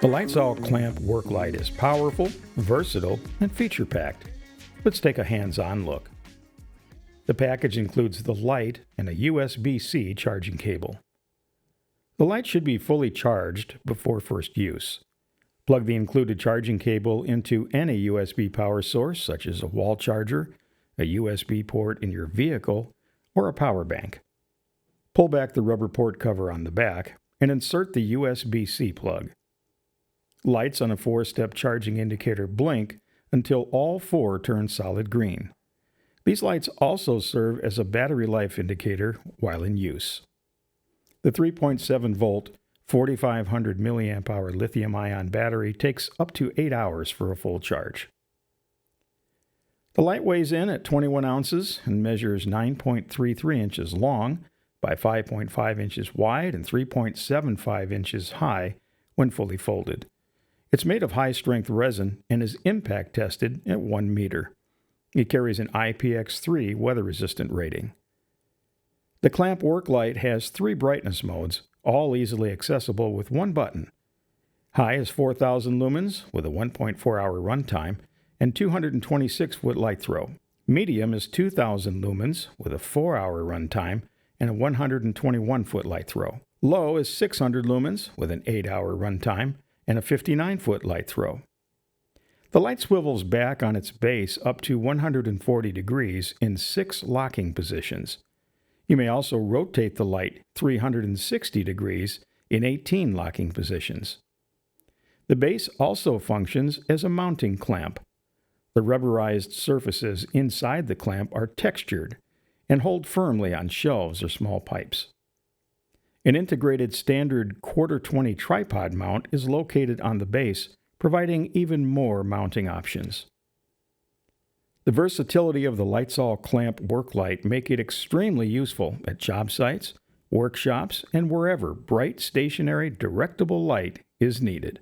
The LitezAll clamp work light is powerful, versatile, and feature-packed. Let's take a hands-on look. The package includes the light and a USB-C charging cable. The light should be fully charged before first use. Plug the included charging cable into any USB power source, such as a wall charger, a USB port in your vehicle, or a power bank. Pull back the rubber port cover on the back and insert the USB-C plug. Lights on a 4-step charging indicator blink until all 4 turn solid green. These lights also serve as a battery life indicator while in use. The 3.7 volt, 4,500 milliamp hour lithium-ion battery takes up to 8 hours for a full charge. The light weighs in at 21 ounces and measures 9.33 inches long by 5.5 inches wide and 3.75 inches high when fully folded. It's made of high-strength resin and is impact tested at 1 meter. It carries an IPX3 weather-resistant rating. The clamp work light has 3 brightness modes, all easily accessible with one button. High is 4,000 lumens with a 1.4-hour runtime and 226-foot light throw. Medium is 2,000 lumens with a 4-hour runtime and a 121-foot light throw. Low is 600 lumens with an 8-hour runtime and a 59-foot light throw. The light swivels back on its base up to 140 degrees in 6 locking positions. You may also rotate the light 360 degrees in 18 locking positions. The base also functions as a mounting clamp. The rubberized surfaces inside the clamp are textured and hold firmly on shelves or small pipes. An integrated standard 1/4-20 tripod mount is located on the base, providing even more mounting options. The versatility of the LitezAll clamp work light make it extremely useful at job sites, workshops, and wherever bright stationary directable light is needed.